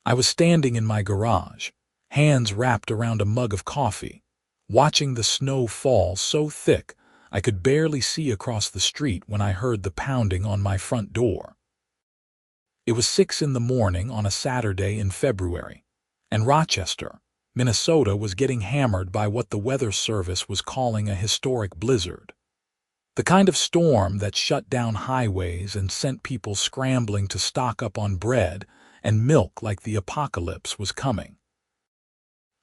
I was standing in my garage, hands wrapped around a mug of coffee, watching the snow fall so thick I could barely see across the street when I heard the pounding on my front door. It was 6 in the morning on a Saturday in February, and Rochester, Minnesota was getting hammered by what the Weather Service was calling a historic blizzard. The kind of storm that shut down highways and sent people scrambling to stock up on bread and milk like the apocalypse was coming.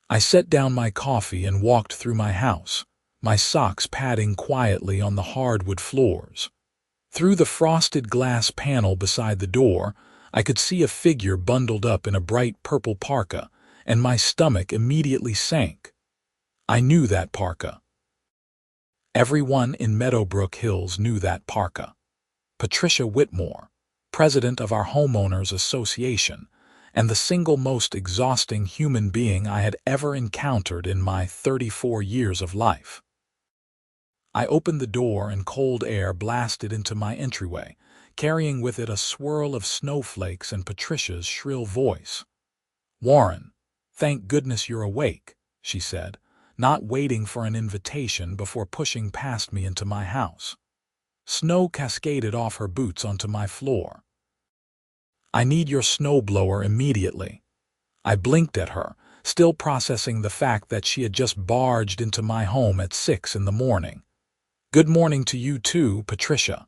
I set down my coffee and walked through my house, my socks padding quietly on the hardwood floors. Through the frosted glass panel beside the door, I could see a figure bundled up in a bright purple parka, and my stomach immediately sank. I knew that parka. Everyone in Meadowbrook Hills knew that parka. Patricia Whitmore, president of our homeowners association, and the single most exhausting human being I had ever encountered in my 34 years of life. I opened the door and cold air blasted into my entryway, carrying with it a swirl of snowflakes and Patricia's shrill voice. "Warren, thank goodness you're awake," she said, not waiting for an invitation before pushing past me into my house. Snow cascaded off her boots onto my floor. "I need your snowblower immediately." I blinked at her, still processing the fact that she had just barged into my home at 6 in the morning. "Good morning to you too, Patricia."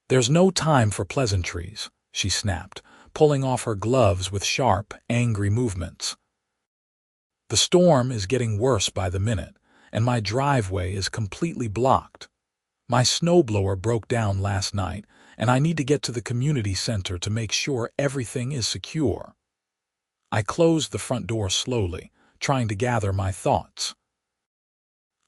"There's no time for pleasantries," she snapped, pulling off her gloves with sharp, angry movements. "The storm is getting worse by the minute, and my driveway is completely blocked. My snowblower broke down last night, and I need to get to the community center to make sure everything is secure." I closed the front door slowly, trying to gather my thoughts.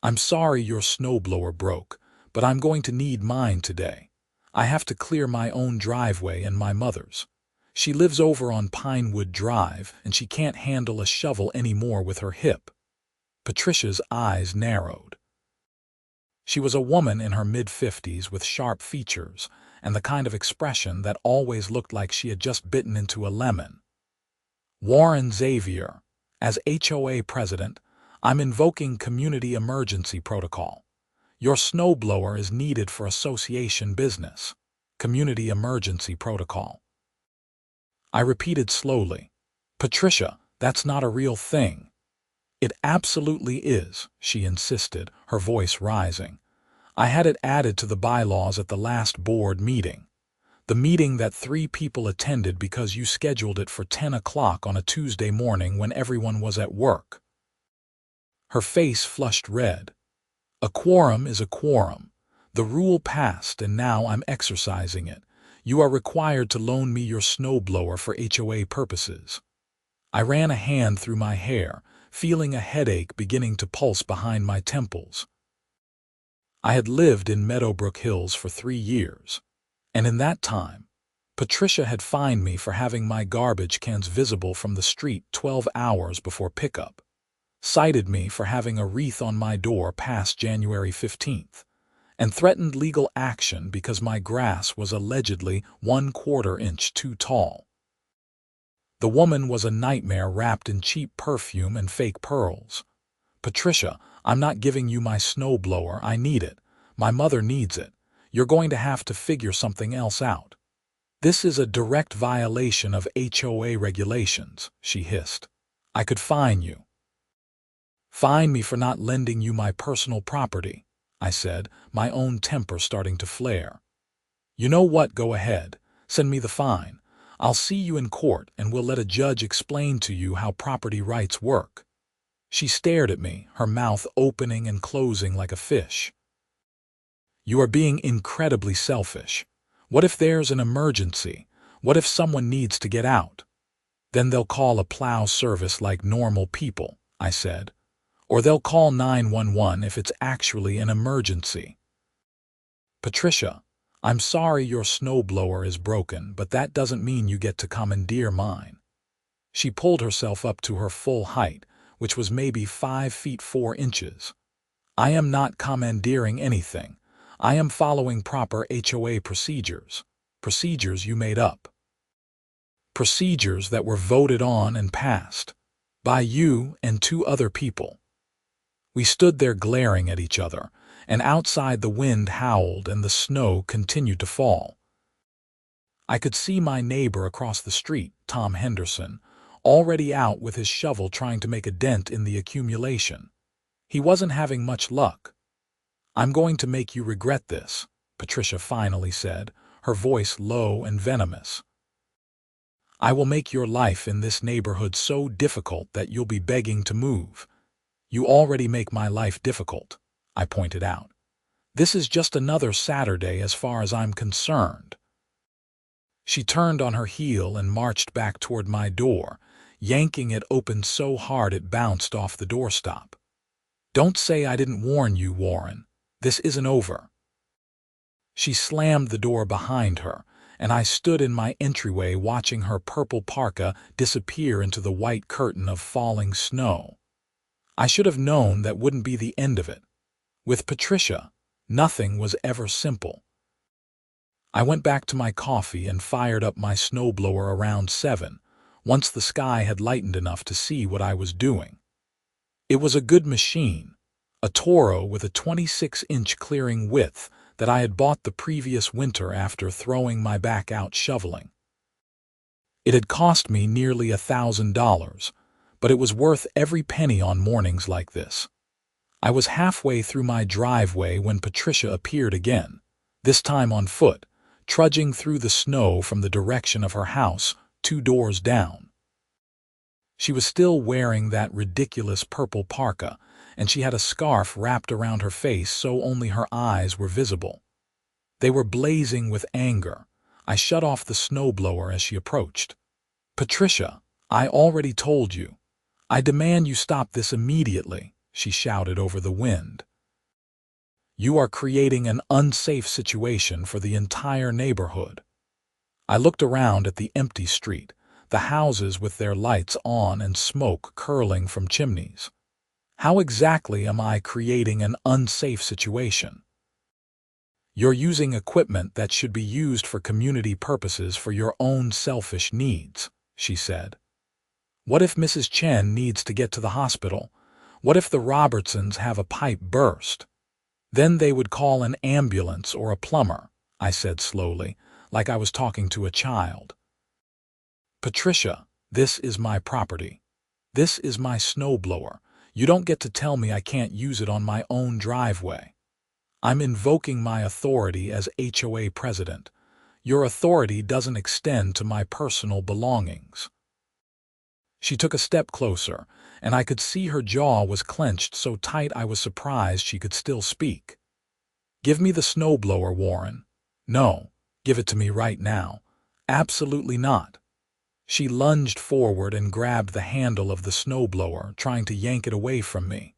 "I'm sorry your snowblower broke, but I'm going to need mine today. I have to clear my own driveway and my mother's. She lives over on Pinewood Drive, and she can't handle a shovel anymore with her hip." Patricia's eyes narrowed. She was a woman in her mid-50s with sharp features and the kind of expression that always looked like she had just bitten into a lemon. "Warren Xavier, as HOA president, I'm invoking community emergency protocol. Your snowblower is needed for association business. Community emergency protocol." I repeated slowly, "Patricia, that's not a real thing." "It absolutely is," she insisted, her voice rising. "I had it added to the bylaws at the last board meeting. The meeting that 3 people attended because you scheduled it for 10 o'clock on a Tuesday morning when everyone was at work." Her face flushed red. "A quorum is a quorum. The rule passed and now I'm exercising it. You are required to loan me your snowblower for HOA purposes." I ran a hand through my hair, feeling a headache beginning to pulse behind my temples. I had lived in Meadowbrook Hills for 3 years, and in that time, Patricia had fined me for having my garbage cans visible from the street 12 hours before pickup, cited me for having a wreath on my door past January 15th, and threatened legal action because my grass was allegedly 1/4 inch too tall. The woman was a nightmare wrapped in cheap perfume and fake pearls. "Patricia, I'm not giving you my snowblower. I need it. My mother needs it. You're going to have to figure something else out. This is a direct violation of HOA regulations," she hissed. "I could fine you." "Fine me for not lending you my personal property," I said, my own temper starting to flare. "You know what? Go ahead. Send me the fine. I'll see you in court and we'll let a judge explain to you how property rights work." She stared at me, her mouth opening and closing like a fish. "You are being incredibly selfish. What if there's an emergency? What if someone needs to get out? Then they'll call a plow service like normal people," I said. "Or they'll call 911 if it's actually an emergency." "Patricia, I'm sorry your snowblower is broken, but that doesn't mean you get to commandeer mine." She pulled herself up to her full height, which was maybe 5 feet 4 inches. "I am not commandeering anything. I am following proper HOA procedures. Procedures you made up." procedures that were voted on and passed by you and two other people. We stood there glaring at each other, and outside the wind howled and the snow continued to fall. I could see my neighbor across the street, Tom Henderson, already out with his shovel trying to make a dent in the accumulation. He wasn't having much luck. "I'm going to make you regret this," Patricia finally said, her voice low and venomous. "I will make your life in this neighborhood so difficult that you'll be begging to move." "You already make my life difficult," I pointed out. "This is just another Saturday as far as I'm concerned." She turned on her heel and marched back toward my door, yanking it open so hard it bounced off the doorstop. "Don't say I didn't warn you, Warren. This isn't over." She slammed the door behind her, and I stood in my entryway watching her purple parka disappear into the white curtain of falling snow. I should have known that wouldn't be the end of it. With Patricia, nothing was ever simple. I went back to my coffee and fired up my snowblower around 7, once the sky had lightened enough to see what I was doing. It was a good machine, a Toro with a 26-inch clearing width that I had bought the previous winter after throwing my back out shoveling. It had cost me nearly $1,000, but it was worth every penny on mornings like this. I was halfway through my driveway when Patricia appeared again, this time on foot, trudging through the snow from the direction of her house 2 doors down. She was still wearing that ridiculous purple parka, and she had a scarf wrapped around her face so only her eyes were visible. They were blazing with anger. I shut off the snowblower as she approached. "Patricia, I already told you. I demand you stop this immediately," she shouted over the wind. "You are creating an unsafe situation for the entire neighborhood." I looked around at the empty street, the houses with their lights on and smoke curling from chimneys. How exactly am I creating an unsafe situation? "You're using equipment that should be used for community purposes for your own selfish needs," she said. "What if Mrs. Chen needs to get to the hospital? What if the Robertsons have a pipe burst? Then they would call an ambulance or a plumber," I said slowly, like I was talking to a child. "Patricia, this is my property. This is my snowblower. You don't get to tell me I can't use it on my own driveway. I'm invoking my authority as HOA president. Your authority doesn't extend to my personal belongings." She took a step closer, and I could see her jaw was clenched so tight I was surprised she could still speak. "Give me the snowblower, Warren." "No, give it to me right now." "Absolutely not." She lunged forward and grabbed the handle of the snowblower, trying to yank it away from me.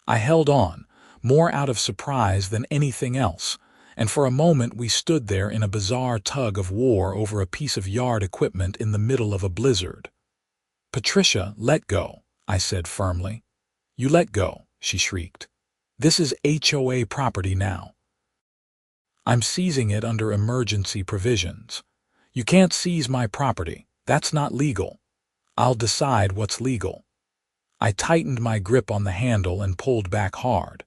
I held on, more out of surprise than anything else, and for a moment we stood there in a bizarre tug of war over a piece of yard equipment in the middle of a blizzard. "Patricia, let go," I said firmly. "You let go," she shrieked. "This is HOA property now. I'm seizing it under emergency provisions. You can't seize my property. That's not legal. I'll decide what's legal." I tightened my grip on the handle and pulled back hard.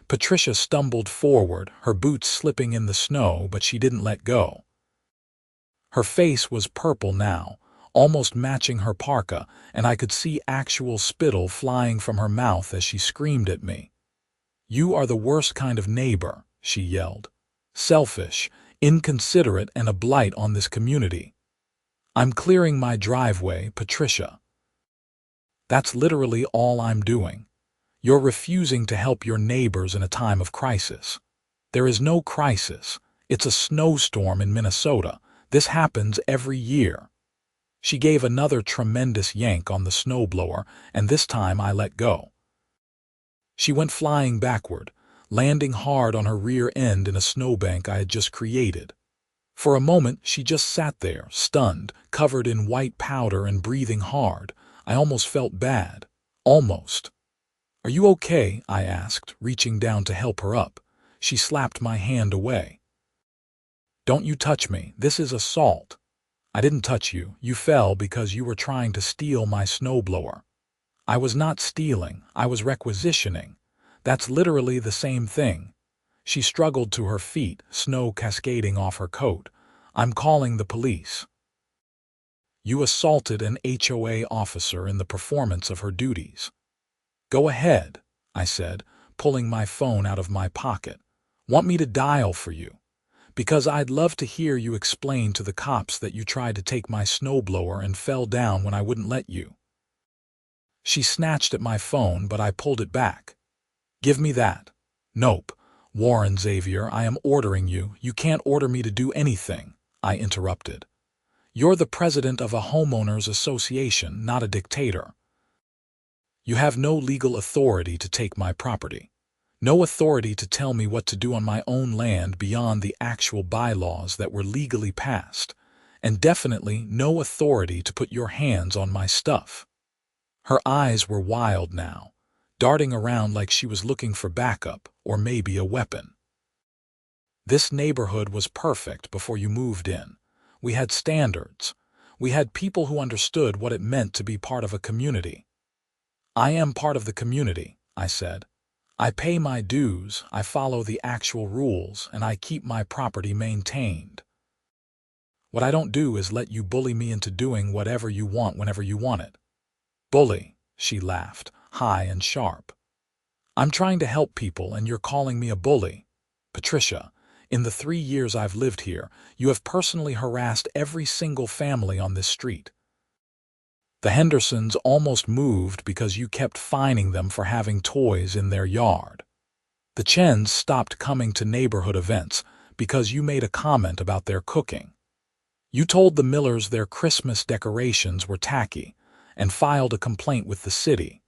Patricia stumbled forward, her boots slipping in the snow, but she didn't let go. Her face was purple now, almost matching her parka, and I could see actual spittle flying from her mouth as she screamed at me. "You are the worst kind of neighbor," she yelled. "Selfish, inconsiderate, and a blight on this community. I'm clearing my driveway, Patricia. That's literally all I'm doing. You're refusing to help your neighbors in a time of crisis. There is no crisis. It's a snowstorm in Minnesota. This happens every year." She gave another tremendous yank on the snowblower, and this time I let go. She went flying backward, landing hard on her rear end in a snowbank I had just created. For a moment, she just sat there, stunned, covered in white powder and breathing hard. I almost felt bad. Almost. "Are you okay?" I asked, reaching down to help her up. She slapped my hand away. "Don't you touch me. This is assault." I didn't touch you. You fell because you were trying to steal my snowblower. I was not stealing, I was requisitioning. That's literally the same thing. She struggled to her feet, snow cascading off her coat. I'm calling the police. You assaulted an HOA officer in the performance of her duties. Go ahead, I said, pulling my phone out of my pocket. Want me to dial for you? Because I'd love to hear you explain to the cops that you tried to take my snowblower and fell down when I wouldn't let you. She snatched at my phone, but I pulled it back. Give me that. Nope. Warren Xavier, I am ordering you. You can't order me to do anything, I interrupted. You're the president of a homeowners association, not a dictator. You have no legal authority to take my property. No authority to tell me what to do on my own land beyond the actual bylaws that were legally passed, and definitely no authority to put your hands on my stuff. Her eyes were wild now, darting around like she was looking for backup or maybe a weapon. This neighborhood was perfect before you moved in. We had standards. We had people who understood what it meant to be part of a community. I am part of the community, I said. I pay my dues, I follow the actual rules, and I keep my property maintained. What I don't do is let you bully me into doing whatever you want whenever you want it. Bully, she laughed, high and sharp. I'm trying to help people and you're calling me a bully. Patricia, in the 3 years I've lived here, you have personally harassed every single family on this street. The Hendersons almost moved because you kept fining them for having toys in their yard. The Chens stopped coming to neighborhood events because you made a comment about their cooking. You told the Millers their Christmas decorations were tacky and filed a complaint with the city.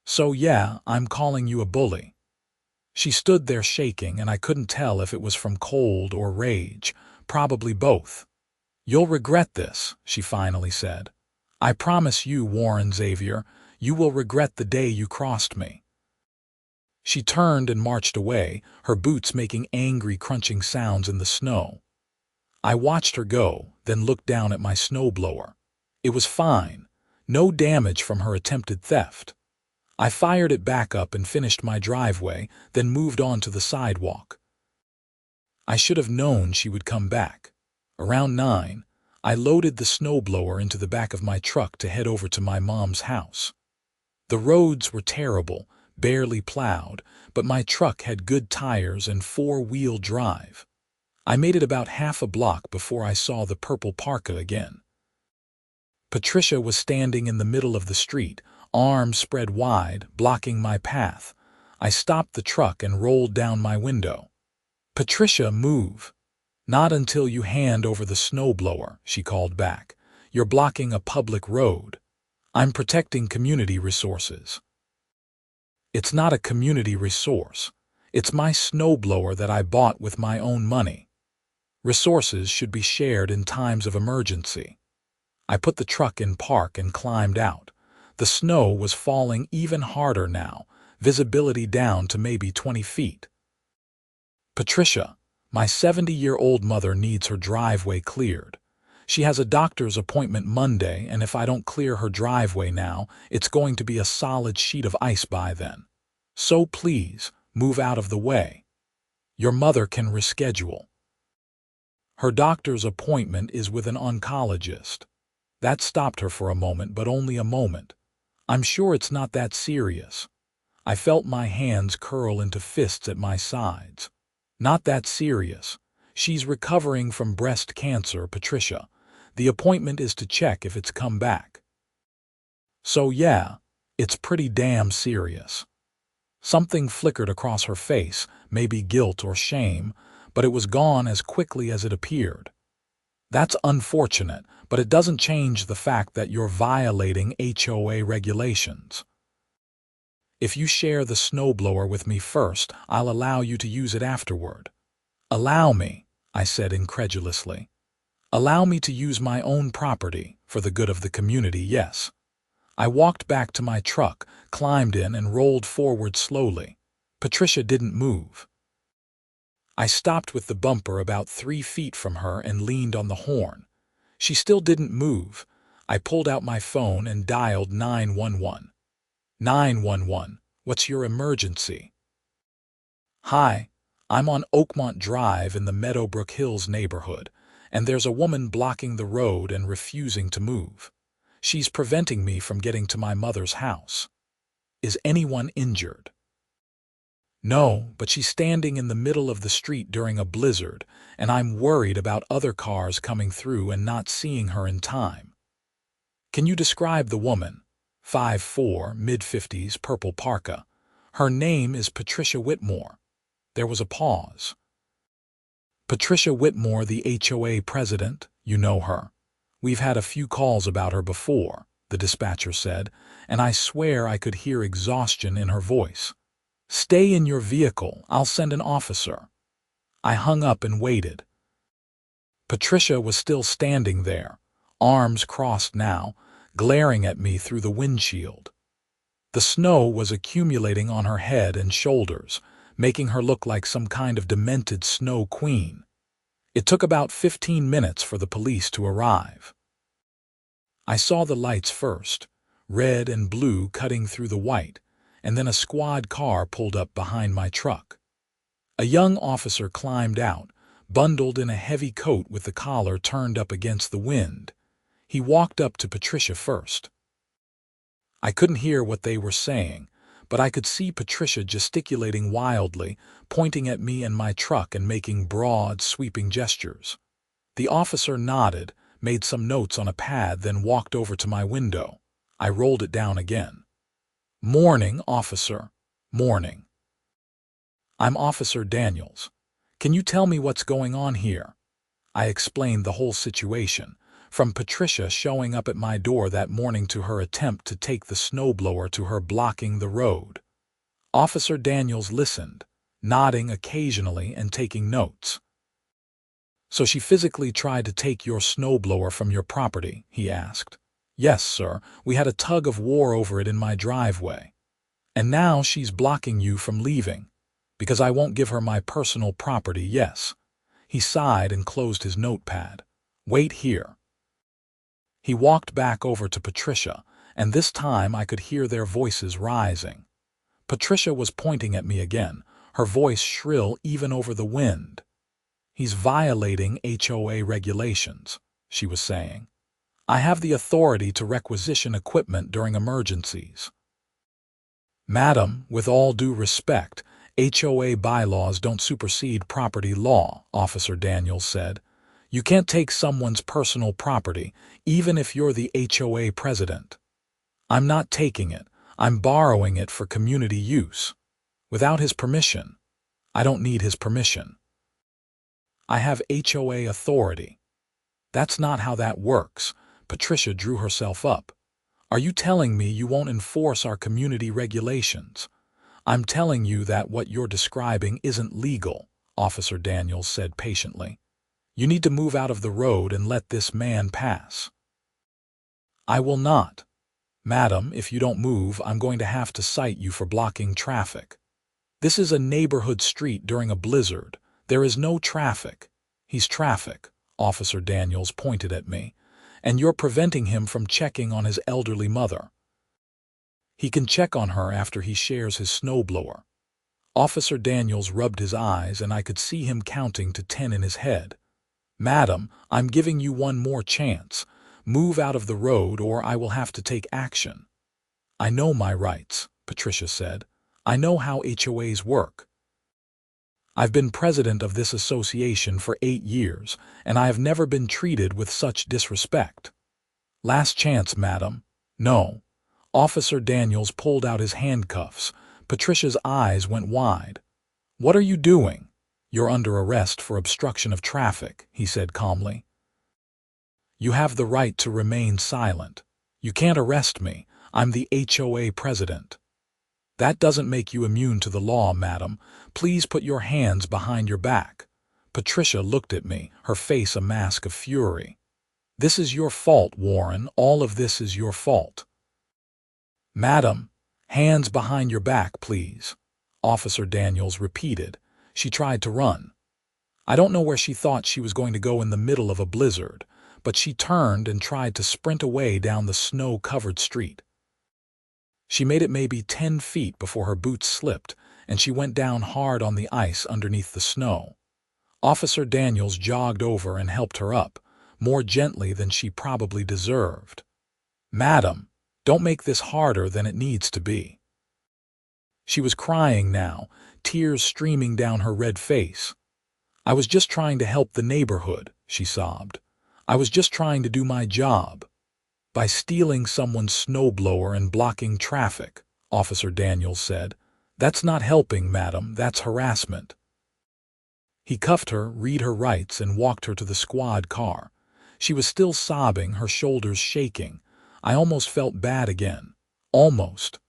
So yeah, I'm calling you a bully. She stood there shaking, and I couldn't tell if it was from cold or rage, probably both. You'll regret this, she finally said. I promise you, Warren Xavier, you will regret the day you crossed me. She turned and marched away, her boots making angry crunching sounds in the snow. I watched her go, then looked down at my snowblower. It was fine, no damage from her attempted theft. I fired it back up and finished my driveway, then moved on to the sidewalk. I should have known she would come back. Around 9, I loaded the snowblower into the back of my truck to head over to my mom's house. The roads were terrible, barely plowed, but my truck had good tires and 4-wheel drive. I made it about half a block before I saw the purple parka again. Patricia was standing in the middle of the street, arms spread wide, blocking my path. I stopped the truck and rolled down my window. Patricia, move. Not until you hand over the snowblower, she called back. You're blocking a public road. I'm protecting community resources. It's not a community resource. It's my snowblower that I bought with my own money. Resources should be shared in times of emergency. I put the truck in park and climbed out. The snow was falling even harder now, visibility down to maybe 20 feet. Patricia, my 70-year-old mother needs her driveway cleared. She has a doctor's appointment Monday, and if I don't clear her driveway now, it's going to be a solid sheet of ice by then. So please, move out of the way. Your mother can reschedule. Her doctor's appointment is with an oncologist. That stopped her for a moment, but only a moment. I'm sure it's not that serious. I felt my hands curl into fists at my sides. Not that serious. She's recovering from breast cancer, Patricia. The appointment is to check if it's come back. So yeah, it's pretty damn serious. Something flickered across her face, maybe guilt or shame, but it was gone as quickly as it appeared. That's unfortunate, but it doesn't change the fact that you're violating HOA regulations. If you share the snowblower with me first, I'll allow you to use it afterward. Allow me, I said incredulously. Allow me to use my own property, for the good of the community, yes. I walked back to my truck, climbed in, and rolled forward slowly. Patricia didn't move. I stopped with the bumper about 3 feet from her and leaned on the horn. She still didn't move. I pulled out my phone and dialed 911. 911, what's your emergency? Hi, I'm on Oakmont Drive in the Meadowbrook Hills neighborhood, and there's a woman blocking the road and refusing to move. She's preventing me from getting to my mother's house. Is anyone injured? No, but she's standing in the middle of the street during a blizzard, and I'm worried about other cars coming through and not seeing her in time. Can you describe the woman? 5'4", mid-50s, purple parka. Her name is Patricia Whitmore. There was a pause. Patricia Whitmore, the HOA president, you know her. We've had a few calls about her before, the dispatcher said, and I swear I could hear exhaustion in her voice. Stay in your vehicle, I'll send an officer. I hung up and waited. Patricia was still standing there, arms crossed now, glaring at me through the windshield. The snow was accumulating on her head and shoulders, making her look like some kind of demented snow queen. It took about 15 minutes for the police to arrive. I saw the lights first, red and blue cutting through the white, and then a squad car pulled up behind my truck. A young officer climbed out, bundled in a heavy coat with the collar turned up against the wind. He walked up to Patricia first. I couldn't hear what they were saying, but I could see Patricia gesticulating wildly, pointing at me and my truck and making broad, sweeping gestures. The officer nodded, made some notes on a pad, then walked over to my window. I rolled it down again. Morning, officer. Morning. I'm Officer Daniels. Can you tell me what's going on here? I explained the whole situation, from Patricia showing up at my door that morning to her attempt to take the snowblower to her blocking the road. Officer Daniels listened, nodding occasionally and taking notes. So she physically tried to take your snowblower from your property, he asked. Yes, sir, we had a tug of war over it in my driveway. And now she's blocking you from leaving, because I won't give her my personal property, yes. He sighed and closed his notepad. Wait here. He walked back over to Patricia, and this time I could hear their voices rising. Patricia was pointing at me again, her voice shrill even over the wind. He's violating HOA regulations, she was saying. I have the authority to requisition equipment during emergencies. Madam, with all due respect, HOA bylaws don't supersede property law, Officer Daniels said. You can't take someone's personal property, even if you're the HOA president. I'm not taking it. I'm borrowing it for community use. Without his permission. I don't need his permission. I have HOA authority. That's not how that works. Patricia drew herself up. Are you telling me you won't enforce our community regulations? I'm telling you that what you're describing isn't legal, Officer Daniels said patiently. You need to move out of the road and let this man pass. I will not. Madam, if you don't move, I'm going to have to cite you for blocking traffic. This is a neighborhood street during a blizzard. There is no traffic. He's traffic, Officer Daniels pointed at me, and you're preventing him from checking on his elderly mother. He can check on her after he shares his snowblower. Officer Daniels rubbed his eyes, and I could see him counting to 10 in his head. Madam, I'm giving you one more chance. Move out of the road or I will have to take action. I know my rights, Patricia said. I know how HOAs work. I've been president of this association for 8 years, and I have never been treated with such disrespect. Last chance, madam. No. Officer Daniels pulled out his handcuffs. Patricia's eyes went wide. What are you doing? You're under arrest for obstruction of traffic, he said calmly. You have the right to remain silent. You can't arrest me. I'm the HOA president. That doesn't make you immune to the law, madam. Please put your hands behind your back. Patricia looked at me, her face a mask of fury. This is your fault, Warren. All of this is your fault. Madam, hands behind your back, please, Officer Daniels repeated. She tried to run. I don't know where she thought she was going to go in the middle of a blizzard, but she turned and tried to sprint away down the snow-covered street. She made it maybe 10 feet before her boots slipped, and she went down hard on the ice underneath the snow. Officer Daniels jogged over and helped her up, more gently than she probably deserved. "Madam, don't make this harder than it needs to be." She was crying now, tears streaming down her red face. "I was just trying to help the neighborhood," she sobbed. "I was just trying to do my job." "By stealing someone's snowblower and blocking traffic," Officer Daniels said. "That's not helping, madam, that's harassment." He cuffed her, read her rights, and walked her to the squad car. She was still sobbing, her shoulders shaking. I almost felt bad again. Almost.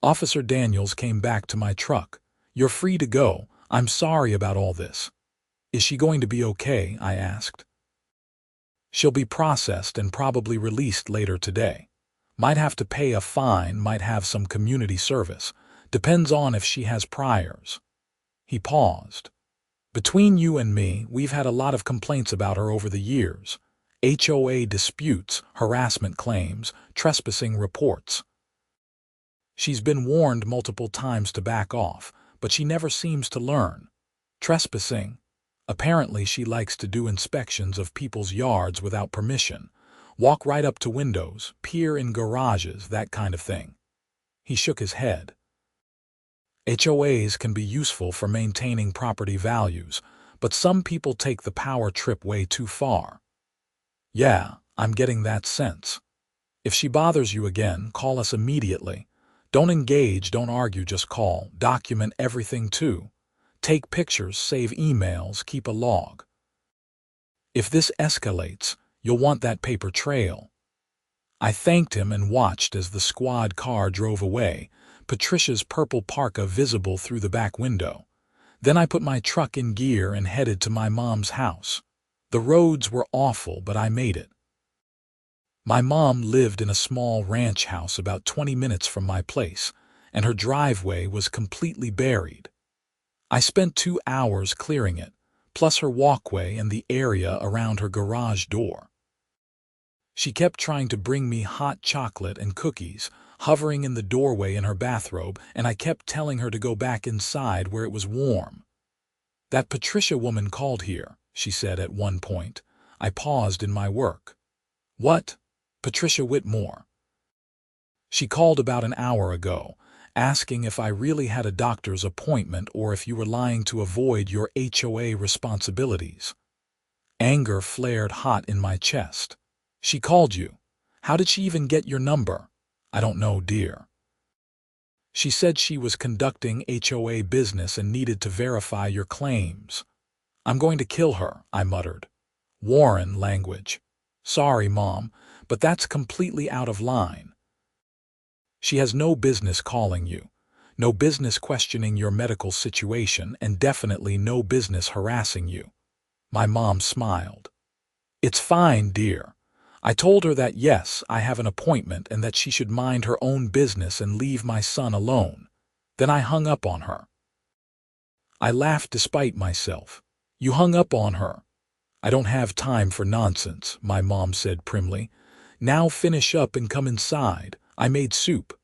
Officer Daniels came back to my truck. "You're free to go. I'm sorry about all this." "Is she going to be okay?" I asked. "She'll be processed and probably released later today. Might have to pay a fine, might have some community service. Depends on if she has priors." He paused. "Between you and me, we've had a lot of complaints about her over the years. HOA disputes, harassment claims, trespassing reports. She's been warned multiple times to back off, but she never seems to learn. Trespassing. Apparently she likes to do inspections of people's yards without permission, walk right up to windows, peer in garages, that kind of thing." He shook his head. "HOAs can be useful for maintaining property values, but some people take the power trip way too far." "Yeah, I'm getting that sense. If she bothers you again, call us immediately. Don't engage, don't argue, just call. Document everything too. Take pictures, save emails, keep a log. If this escalates, you'll want that paper trail." I thanked him and watched as the squad car drove away, Patricia's purple parka visible through the back window. Then I put my truck in gear and headed to my mom's house. The roads were awful, but I made it. My mom lived in a small ranch house about 20 minutes from my place, and her driveway was completely buried. I spent 2 hours clearing it, plus her walkway and the area around her garage door. She kept trying to bring me hot chocolate and cookies, hovering in the doorway in her bathrobe, and I kept telling her to go back inside where it was warm. "That Patricia woman called here," she said at one point. I paused in my work. "What?" "Patricia Whitmore. She called about an hour ago, asking if I really had a doctor's appointment or if you were lying to avoid your HOA responsibilities." Anger flared hot in my chest. "She called you? How did she even get your number?" "I don't know, dear. She said she was conducting HOA business and needed to verify your claims." "I'm going to kill her," I muttered. Warren language. "Sorry, Mom, but that's completely out of line. She has no business calling you, no business questioning your medical situation, and definitely no business harassing you." My mom smiled. "It's fine, dear. I told her that yes, I have an appointment and that she should mind her own business and leave my son alone. Then I hung up on her." I laughed despite myself. "You hung up on her?" "I don't have time for nonsense," my mom said primly. "Now finish up and come inside. I made soup."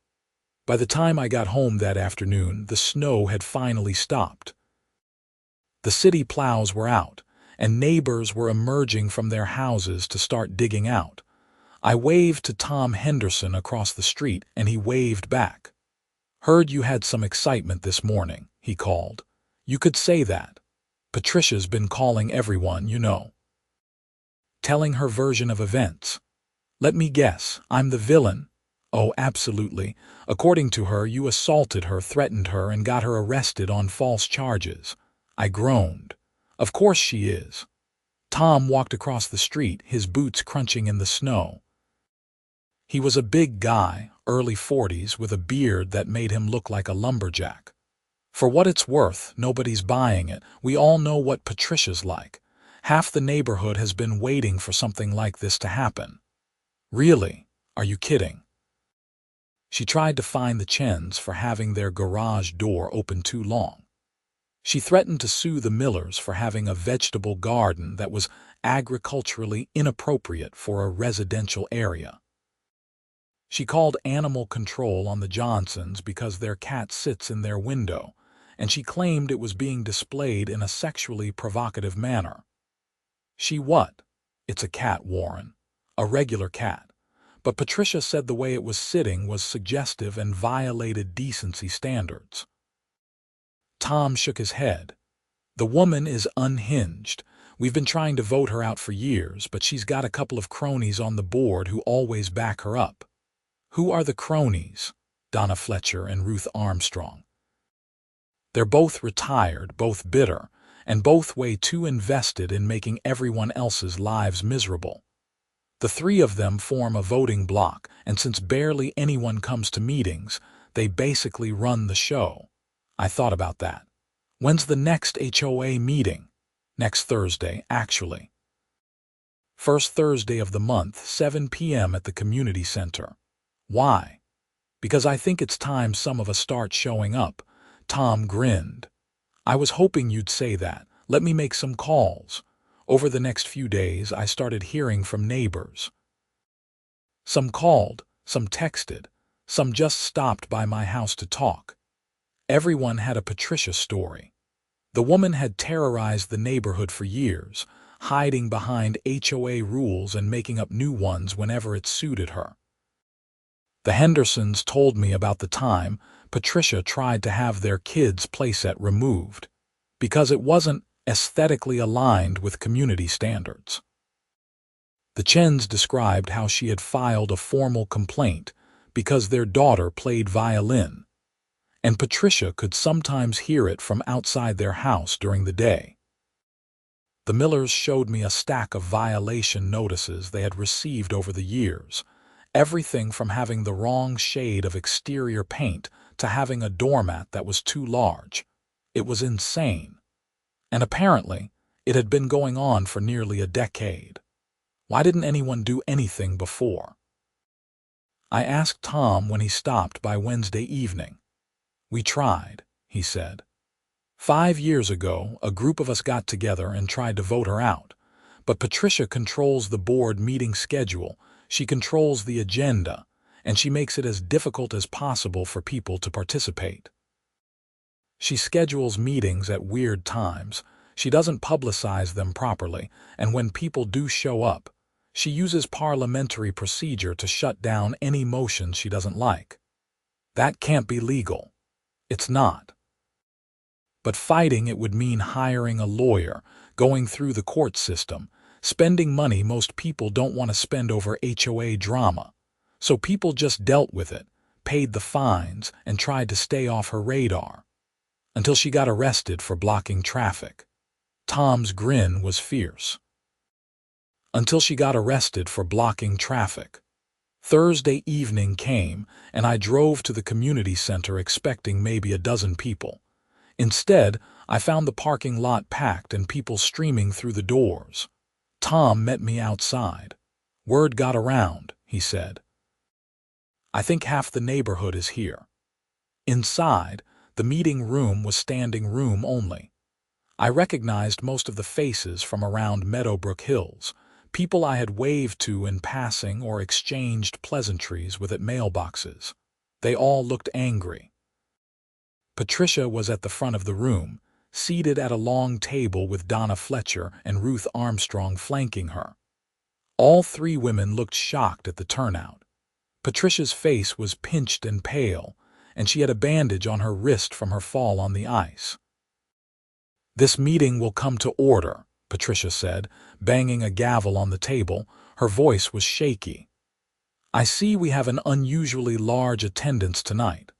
By the time I got home that afternoon, the snow had finally stopped. The city plows were out, and neighbors were emerging from their houses to start digging out. I waved to Tom Henderson across the street, and he waved back. "Heard you had some excitement this morning," he called. "You could say that. Patricia's been calling everyone, you know. Telling her version of events. Let me guess, I'm the villain?" "Oh, absolutely. According to her, you assaulted her, threatened her, and got her arrested on false charges." I groaned. "Of course she is." Tom walked across the street, his boots crunching in the snow. He was a big guy, early 40s, with a beard that made him look like a lumberjack. "For what it's worth, nobody's buying it. We all know what Patricia's like. Half the neighborhood has been waiting for something like this to happen." "Really? Are you kidding?" She tried to fine the Chens for having their garage door open too long. She threatened to sue the Millers for having a vegetable garden that was agriculturally inappropriate for a residential area. She called animal control on the Johnsons because their cat sits in their window, and she claimed it was being displayed in a sexually provocative manner. She what? It's a cat, Warren. A regular cat. But Patricia said the way it was sitting was suggestive and violated decency standards. Tom shook his head. The woman is unhinged. We've been trying to vote her out for years, but she's got a couple of cronies on the board who always back her up. Who are the cronies? Donna Fletcher and Ruth Armstrong. They're both retired, both bitter, and both way too invested in making everyone else's lives miserable. The three of them form a voting bloc, and since barely anyone comes to meetings, they basically run the show. I thought about that. When's the next HOA meeting? Next Thursday, actually. First Thursday of the month, 7 p.m. at the community center. Why? Because I think it's time some of us start showing up. Tom grinned. I was hoping you'd say that. Let me make some calls. Over the next few days, I started hearing from neighbors. Some called, some texted, some just stopped by my house to talk. Everyone had a Patricia story. The woman had terrorized the neighborhood for years, hiding behind HOA rules and making up new ones whenever it suited her. The Hendersons told me about the time Patricia tried to have their kids' playset removed because it wasn't aesthetically aligned with community standards. The Chens described how she had filed a formal complaint because their daughter played violin, and Patricia could sometimes hear it from outside their house during the day. The Millers showed me a stack of violation notices they had received over the years, everything from having the wrong shade of exterior paint to having a doormat that was too large. It was insane. And apparently, it had been going on for nearly a decade. Why didn't anyone do anything before? I asked Tom when he stopped by Wednesday evening. We tried, he said. 5 years ago, a group of us got together and tried to vote her out. But Patricia controls the board meeting schedule, she controls the agenda, and she makes it as difficult as possible for people to participate. She schedules meetings at weird times, she doesn't publicize them properly, and when people do show up, she uses parliamentary procedure to shut down any motions she doesn't like. That can't be legal. It's not. But fighting it would mean hiring a lawyer, going through the court system, spending money most people don't want to spend over HOA drama. So people just dealt with it, paid the fines, and tried to stay off her radar. Until she got arrested for blocking traffic. Tom's grin was fierce. Until she got arrested for blocking traffic. Thursday evening came, and I drove to the community center expecting maybe a dozen people. Instead, I found the parking lot packed and people streaming through the doors. Tom met me outside. Word got around, he said. I think half the neighborhood is here. Inside, the meeting room was standing room only. I recognized most of the faces from around Meadowbrook Hills, people I had waved to in passing or exchanged pleasantries with at mailboxes. They all looked angry. Patricia was at the front of the room, seated at a long table with Donna Fletcher and Ruth Armstrong flanking her. All three women looked shocked at the turnout. Patricia's face was pinched and pale, and she had a bandage on her wrist from her fall on the ice. This meeting will come to order, Patricia said, banging a gavel on the table. Her voice was shaky. I see we have an unusually large attendance tonight.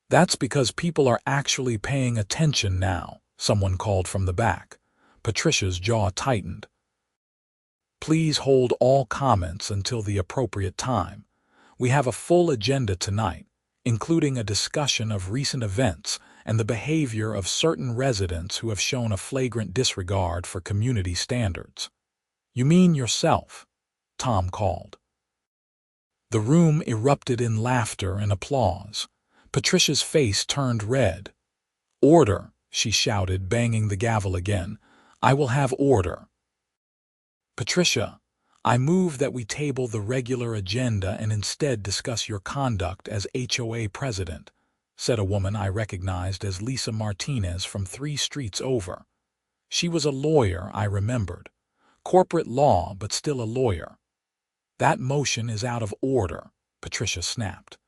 That's because people are actually paying attention now, someone called from the back. Patricia's jaw tightened. Please hold all comments until the appropriate time. We have a full agenda tonight, including a discussion of recent events and the behavior of certain residents who have shown a flagrant disregard for community standards. You mean yourself? Tom called. The room erupted in laughter and applause. Patricia's face turned red. Order, she shouted, banging the gavel again. "I will have order." "Patricia, I move that we table the regular agenda and instead discuss your conduct as HOA president," said a woman I recognized as Lisa Martinez from 3 streets over. She was a lawyer, I remembered. Corporate law, but still a lawyer. "That motion is out of order," Patricia snapped.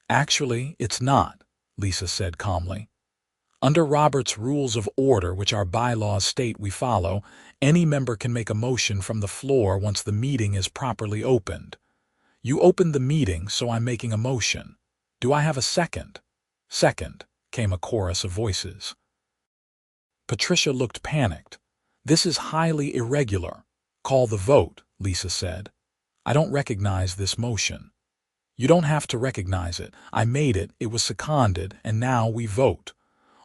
"Actually, it's not," Lisa said calmly. "Under Robert's Rules of Order, which our bylaws state we follow, any member can make a motion from the floor once the meeting is properly opened. You opened the meeting, so I'm making a motion. Do I have a second?" "Second," came a chorus of voices. Patricia looked panicked. "This is highly irregular. Call the vote," Lisa said. "I don't recognize this motion." "You don't have to recognize it. I made it, it was seconded, and now we vote.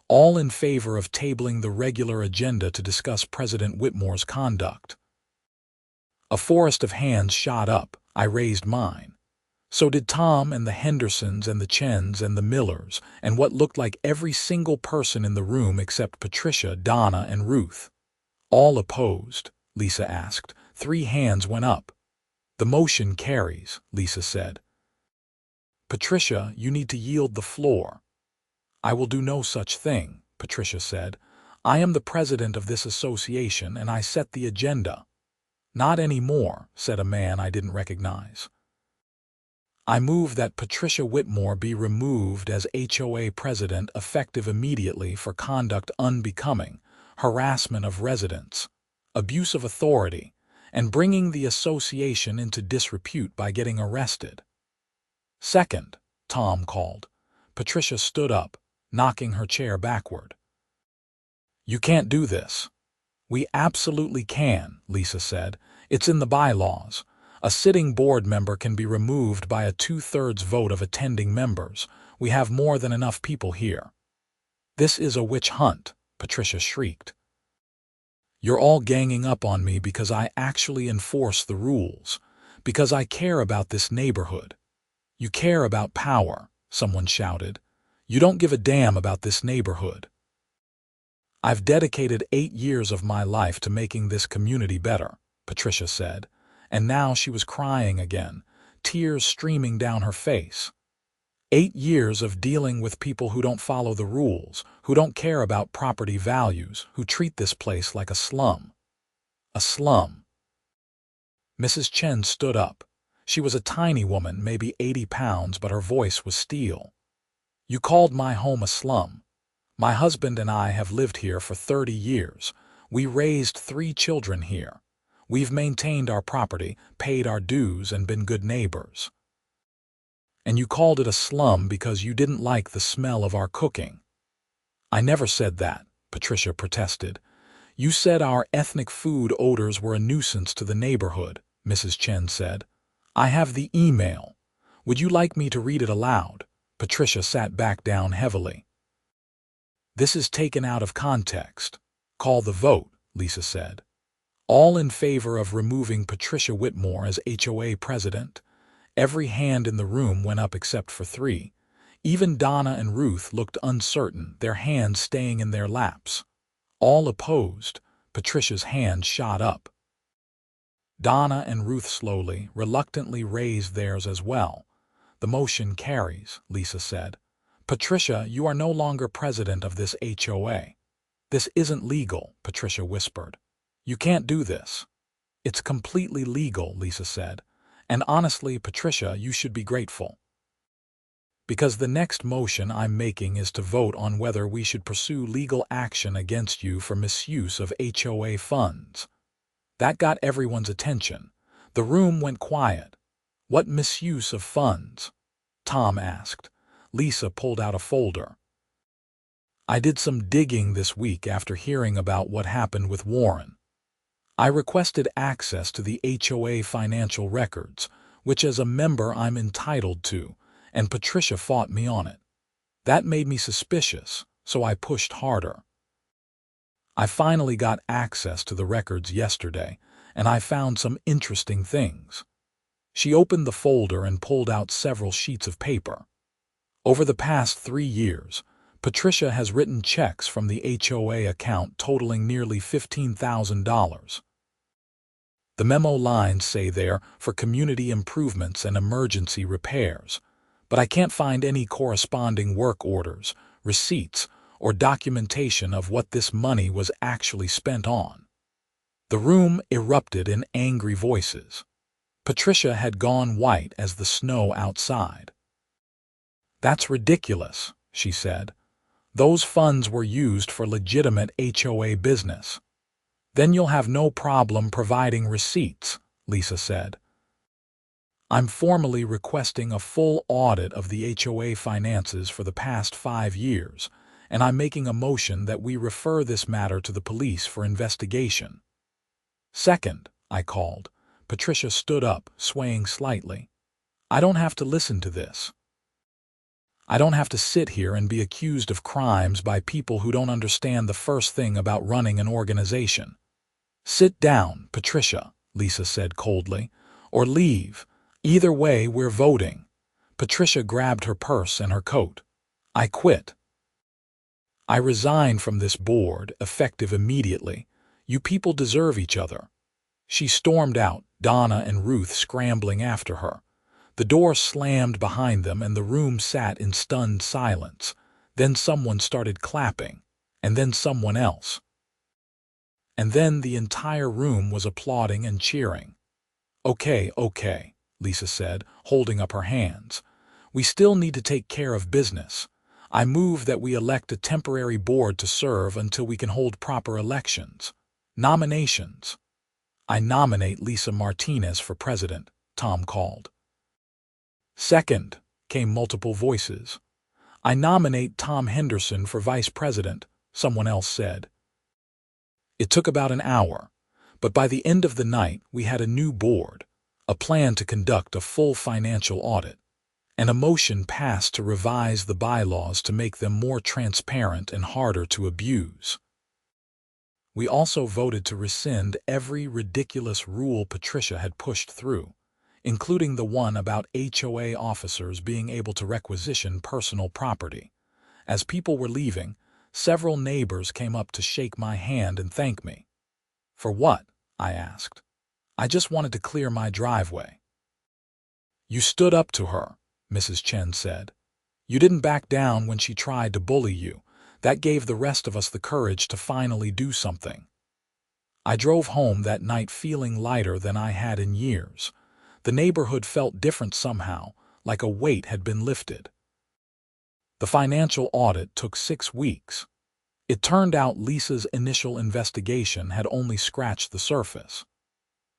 All in favor of tabling the regular agenda to discuss President Whitmore's conduct." A forest of hands shot up. I raised mine. So did Tom and the Hendersons and the Chens and the Millers and what looked like every single person in the room except Patricia, Donna, and Ruth. "All opposed?" Lisa asked. 3 hands went up. "The motion carries," Lisa said. "Patricia, you need to yield the floor." "I will do no such thing," Patricia said. "I am the president of this association and I set the agenda." "Not anymore," said a man I didn't recognize. "I move that Patricia Whitmore be removed as HOA president effective immediately for conduct unbecoming, harassment of residents, abuse of authority, and bringing the association into disrepute by getting arrested." "Second," Tom called. Patricia stood up, knocking her chair backward. "You can't do this." "We absolutely can," Lisa said. "It's in the bylaws. A sitting board member can be removed by a 2/3 vote of attending members. We have more than enough people here." "This is a witch hunt," Patricia shrieked. "You're all ganging up on me because I actually enforce the rules, because I care about this neighborhood." "You care about power," someone shouted. "You don't give a damn about this neighborhood." "I've dedicated 8 years of my life to making this community better," Patricia said, and now she was crying again, tears streaming down her face. 8 years of dealing with people who don't follow the rules, who don't care about property values, who treat this place like a slum. A slum. Mrs. Chen stood up. She was a tiny woman, maybe 80 pounds, but her voice was steel. "You called my home a slum. My husband and I have lived here for 30 years. We raised 3 children here. We've maintained our property, paid our dues, and been good neighbors. And you called it a slum because you didn't like the smell of our cooking." "I never said that," Patricia protested. "You said our ethnic food odors were a nuisance to the neighborhood," Mrs. Chen said. "I have the email. Would you like me to read it aloud?" Patricia sat back down heavily. "This is taken out of context. Call the vote," Lisa said. "All in favor of removing Patricia Whitmore as HOA president?" Every hand in the room went up except for 3. Even Donna and Ruth looked uncertain, their hands staying in their laps. "All opposed?" Patricia's hand shot up. Donna and Ruth slowly, reluctantly raised theirs as well. "The motion carries," Lisa said. "Patricia, you are no longer president of this HOA." "This isn't legal," Patricia whispered. "You can't do this." "It's completely legal," Lisa said. "And honestly, Patricia, you should be grateful. Because the next motion I'm making is to vote on whether we should pursue legal action against you for misuse of HOA funds." That got everyone's attention. The room went quiet. "What misuse of funds?" Tom asked. Lisa pulled out a folder. "I did some digging this week after hearing about what happened with Warren. I requested access to the HOA financial records, which as a member I'm entitled to, and Patricia fought me on it. That made me suspicious, so I pushed harder. I finally got access to the records yesterday, and I found some interesting things." She opened the folder and pulled out several sheets of paper. "Over the past 3 years, Patricia has written checks from the HOA account totaling nearly $15,000. The memo lines say they're for community improvements and emergency repairs, but I can't find any corresponding work orders, receipts, or documentation of what this money was actually spent on. The room erupted in angry voices. Patricia had gone white as the snow outside. "That's ridiculous," she said. "Those funds were used for legitimate HOA business." "Then you'll have no problem providing receipts," Lisa said. "I'm formally requesting a full audit of the HOA finances for the past 5 years, and I'm making a motion that we refer this matter to the police for investigation." "Second," I called. Patricia stood up, swaying slightly. "I don't have to listen to this. I don't have to sit here and be accused of crimes by people who don't understand the first thing about running an organization." "Sit down, Patricia," Lisa said coldly, "or leave. Either way, we're voting." Patricia grabbed her purse and her coat. "I quit. I resign from this board, effective immediately. You people deserve each other." She stormed out, Donna and Ruth scrambling after her. The door slammed behind them and the room sat in stunned silence. Then someone started clapping, and then someone else. And then the entire room was applauding and cheering. Okay, Lisa said, holding up her hands. "We still need to take care of business. I move that we elect a temporary board to serve until we can hold proper elections. Nominations." "I nominate Lisa Martinez for president," Tom called. "Second," came multiple voices. "I nominate Tom Henderson for vice president," someone else said. It took about an hour, but by the end of the night we had a new board, a plan to conduct a full financial audit, and a motion passed to revise the bylaws to make them more transparent and harder to abuse. We also voted to rescind every ridiculous rule Patricia had pushed through, including the one about HOA officers being able to requisition personal property. As people were leaving, several neighbors came up to shake my hand and thank me. "For what?" I asked. "I just wanted to clear my driveway." "You stood up to her," Mrs. Chen said. "You didn't back down when she tried to bully you. That gave the rest of us the courage to finally do something." I drove home that night feeling lighter than I had in years. The neighborhood felt different somehow, like a weight had been lifted. The financial audit took 6 weeks. It turned out Lisa's initial investigation had only scratched the surface.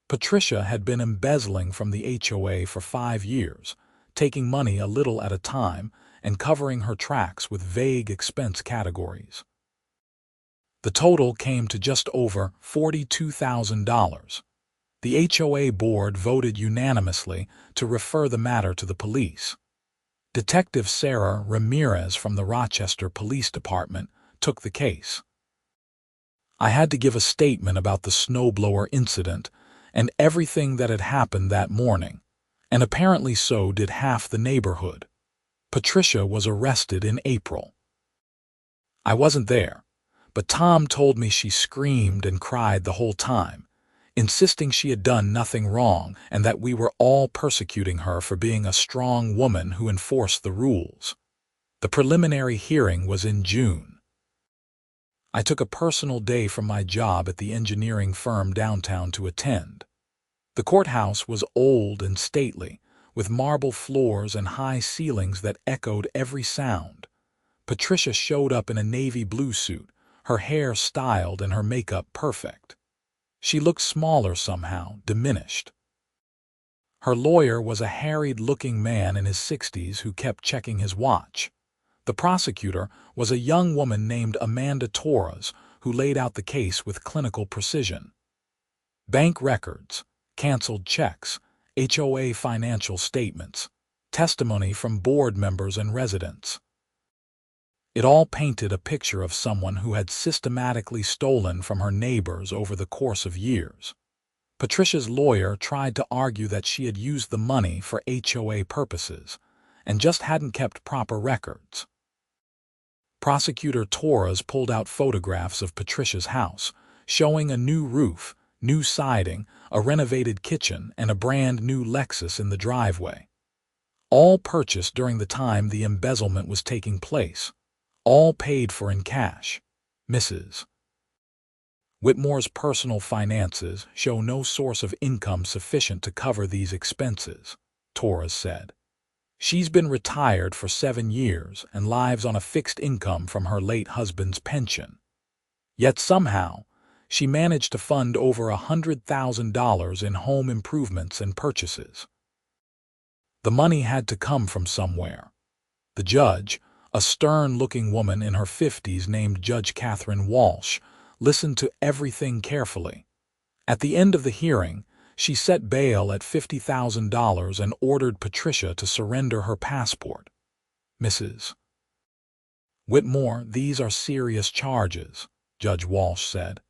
Patricia had been embezzling from the HOA for 5 years, taking money a little at a time and covering her tracks with vague expense categories. The total came to just over $42,000. The HOA board voted unanimously to refer the matter to the police. Detective Sarah Ramirez from the Rochester Police Department took the case. I had to give a statement about the snowblower incident and everything that had happened that morning, and apparently so did half the neighborhood. Patricia was arrested in April. I wasn't there, but Tom told me she screamed and cried the whole time, insisting she had done nothing wrong and that we were all persecuting her for being a strong woman who enforced the rules. The preliminary hearing was in June. I took a personal day from my job at the engineering firm downtown to attend. The courthouse was old and stately, with marble floors and high ceilings that echoed every sound. Patricia showed up in a navy blue suit, her hair styled and her makeup perfect. She looked smaller somehow, diminished. Her lawyer was a harried-looking man in his 60s who kept checking his watch. The prosecutor was a young woman named Amanda Torres, who laid out the case with clinical precision. Bank records, canceled checks, HOA financial statements, testimony from board members and residents. It all painted a picture of someone who had systematically stolen from her neighbors over the course of years. Patricia's lawyer tried to argue that she had used the money for HOA purposes and just hadn't kept proper records. Prosecutor Torres pulled out photographs of Patricia's house, showing a new roof, new siding, a renovated kitchen, and a brand new Lexus in the driveway. All purchased during the time the embezzlement was taking place. All paid for in cash. Mrs. Whitmore's personal finances show no source of income sufficient to cover these expenses, Torres said. She's been retired for 7 years and lives on a fixed income from her late husband's pension. Yet somehow, she managed to fund over $100,000 in home improvements and purchases. The money had to come from somewhere. The judge, a stern-looking woman in her 50s named Judge Catherine Walsh, listened to everything carefully. At the end of the hearing, she set bail at $50,000 and ordered Patricia to surrender her passport. Mrs. Whitmore, these are serious charges, Judge Walsh said.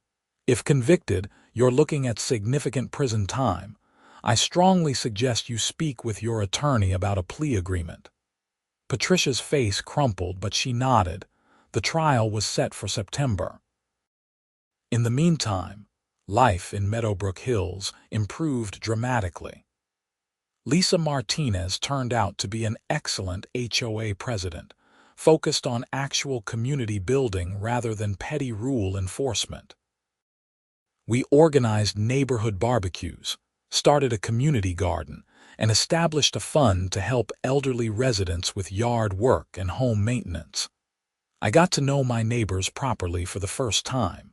If convicted, you're looking at significant prison time. I strongly suggest you speak with your attorney about a plea agreement. Patricia's face crumpled, but she nodded. The trial was set for September. In the meantime, life in Meadowbrook Hills improved dramatically. Lisa Martinez turned out to be an excellent HOA president, focused on actual community building rather than petty rule enforcement. We organized neighborhood barbecues, started a community garden, and established a fund to help elderly residents with yard work and home maintenance. I got to know my neighbors properly for the first time.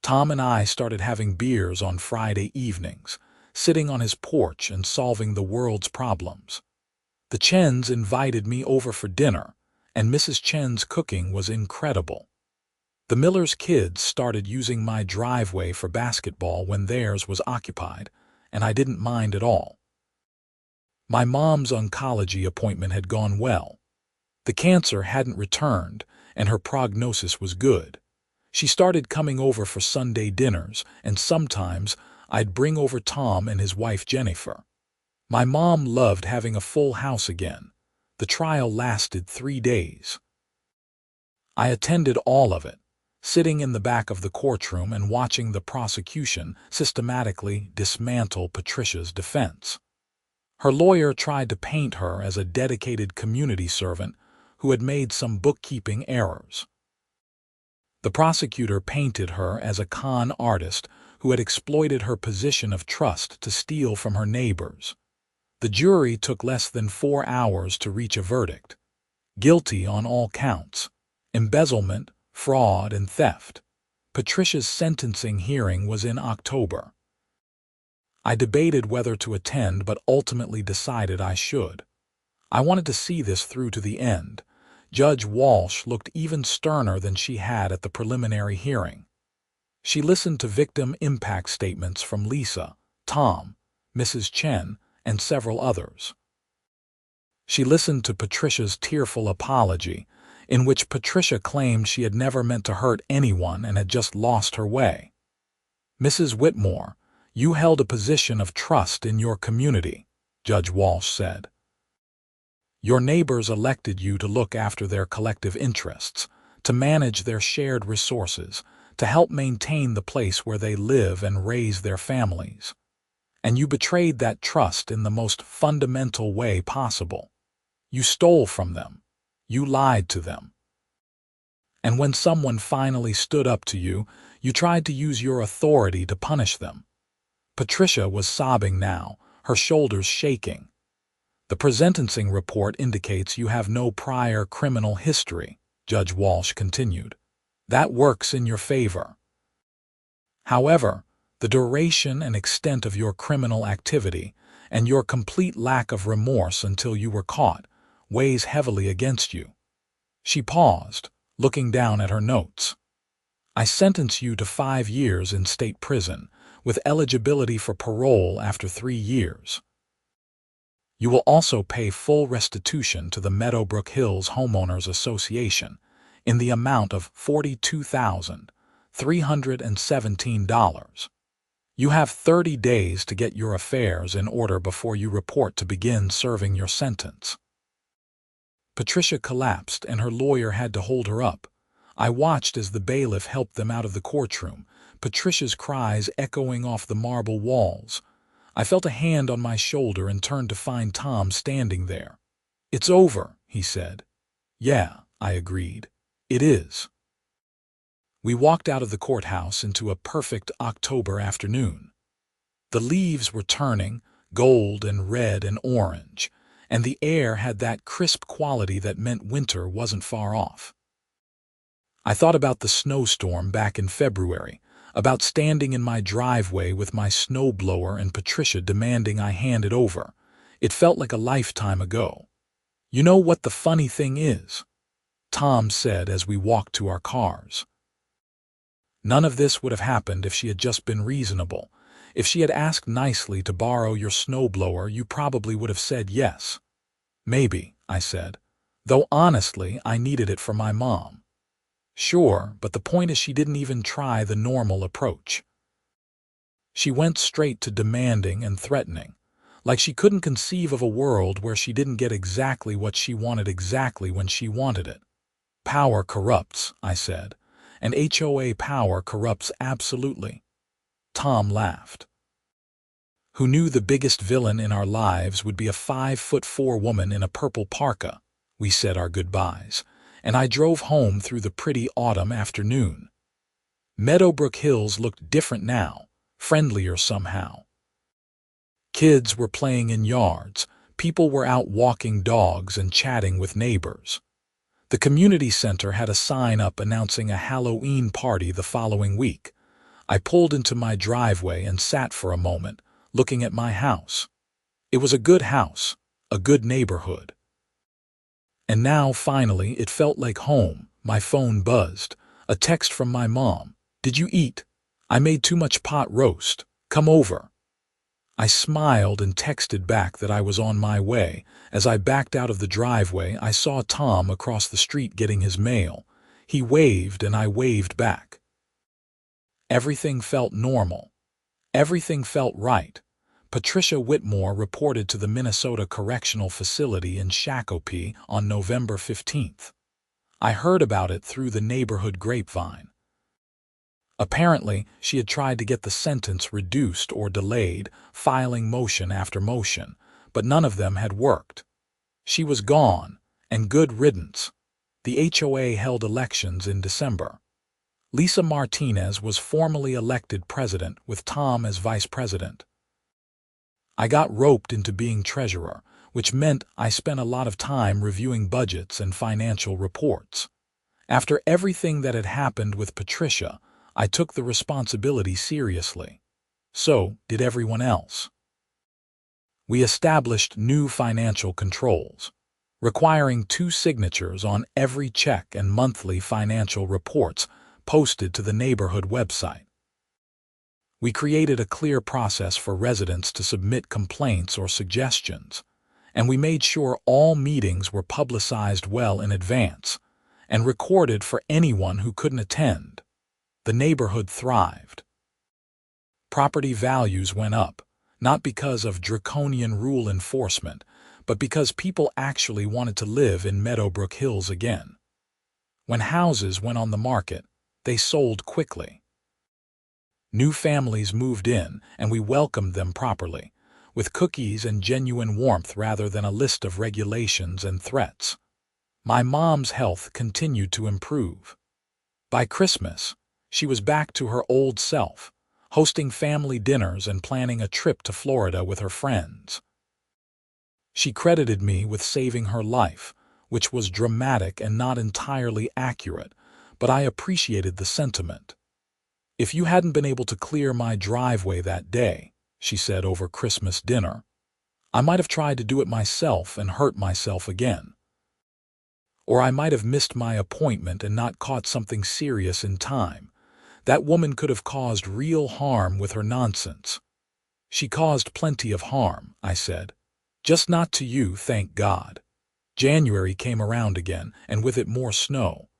Tom and I started having beers on Friday evenings, sitting on his porch and solving the world's problems. The Chens invited me over for dinner, and Mrs. Chen's cooking was incredible. The Miller's kids started using my driveway for basketball when theirs was occupied, and I didn't mind at all. My mom's oncology appointment had gone well. The cancer hadn't returned, and her prognosis was good. She started coming over for Sunday dinners, and sometimes I'd bring over Tom and his wife Jennifer. My mom loved having a full house again. The trial lasted 3 days. I attended all of it, sitting in the back of the courtroom and watching the prosecution systematically dismantle Patricia's defense. Her lawyer tried to paint her as a dedicated community servant who had made some bookkeeping errors. The prosecutor painted her as a con artist who had exploited her position of trust to steal from her neighbors. The jury took less than 4 hours to reach a verdict. Guilty on all counts: embezzlement, fraud, and theft. Patricia's sentencing hearing was in October. I debated whether to attend, but ultimately decided I should. I wanted to see this through to the end. Judge Walsh looked even sterner than she had at the preliminary hearing. She listened to victim impact statements from Lisa, Tom, Mrs. Chen, and several others. She listened to Patricia's tearful apology, in which Patricia claimed she had never meant to hurt anyone and had just lost her way. Mrs. Whitmore, you held a position of trust in your community, Judge Walsh said. Your neighbors elected you to look after their collective interests, to manage their shared resources, to help maintain the place where they live and raise their families. And you betrayed that trust in the most fundamental way possible. You stole from them. You lied to them. And when someone finally stood up to you, you tried to use your authority to punish them. Patricia was sobbing now, her shoulders shaking. The presentencing report indicates you have no prior criminal history, Judge Walsh continued. That works in your favor. However, the duration and extent of your criminal activity and your complete lack of remorse until you were caught weighs heavily against you. She paused, looking down at her notes. I sentence you to 5 years in state prison, with eligibility for parole after 3 years. You will also pay full restitution to the Meadowbrook Hills Homeowners Association in the amount of $42,317. You have 30 days to get your affairs in order before you report to begin serving your sentence. Patricia collapsed and her lawyer had to hold her up. I watched as the bailiff helped them out of the courtroom, Patricia's cries echoing off the marble walls. I felt a hand on my shoulder and turned to find Tom standing there. "It's over," he said. "Yeah," I agreed. "It is." We walked out of the courthouse into a perfect October afternoon. The leaves were turning, gold and red and orange, and the air had that crisp quality that meant winter wasn't far off. I thought about the snowstorm back in February, about standing in my driveway with my snowblower and Patricia demanding I hand it over. It felt like a lifetime ago. "You know what the funny thing is?" Tom said as we walked to our cars. "None of this would have happened if she had just been reasonable. If she had asked nicely to borrow your snowblower, you probably would have said yes." "Maybe," I said, "though honestly I needed it for my mom." "Sure, but the point is she didn't even try the normal approach. She went straight to demanding and threatening, like she couldn't conceive of a world where she didn't get exactly what she wanted exactly when she wanted it." "Power corrupts," I said, "and HOA power corrupts absolutely." Tom laughed. "Who knew the biggest villain in our lives would be a 5'4" woman in a purple parka?" We said our goodbyes, and I drove home through the pretty autumn afternoon. Meadowbrook Hills looked different now, friendlier somehow. Kids were playing in yards, people were out walking dogs and chatting with neighbors. The community center had a sign up announcing a Halloween party the following week. I pulled into my driveway and sat for a moment, looking at my house. It was a good house, a good neighborhood. And now, finally, it felt like home. My phone buzzed. A text from my mom. "Did you eat? I made too much pot roast. Come over." I smiled and texted back that I was on my way. As I backed out of the driveway, I saw Tom across the street getting his mail. He waved and I waved back. Everything felt normal. Everything felt right. Patricia Whitmore reported to the Minnesota Correctional Facility in Shakopee on November 15th. I heard about it through the neighborhood grapevine. Apparently, she had tried to get the sentence reduced or delayed, filing motion after motion, but none of them had worked. She was gone, and good riddance. The HOA held elections in December. Lisa Martinez was formally elected president with Tom as vice president. I got roped into being treasurer, which meant I spent a lot of time reviewing budgets and financial reports. After everything that had happened with Patricia, I took the responsibility seriously. So did everyone else. We established new financial controls, requiring 2 signatures on every check and monthly financial reports posted to the neighborhood website. We created a clear process for residents to submit complaints or suggestions, and we made sure all meetings were publicized well in advance and recorded for anyone who couldn't attend. The neighborhood thrived. Property values went up, not because of draconian rule enforcement, but because people actually wanted to live in Meadowbrook Hills again. When houses went on the market, they sold quickly. New families moved in, and we welcomed them properly, with cookies and genuine warmth rather than a list of regulations and threats. My mom's health continued to improve. By Christmas, she was back to her old self, hosting family dinners and planning a trip to Florida with her friends. She credited me with saving her life, which was dramatic and not entirely accurate, but I appreciated the sentiment. "If you hadn't been able to clear my driveway that day," she said over Christmas dinner, "I might have tried to do it myself and hurt myself again. Or I might have missed my appointment and not caught something serious in time. That woman could have caused real harm with her nonsense." "She caused plenty of harm," I said. "Just not to you, thank God." January came around again, and with it more snow.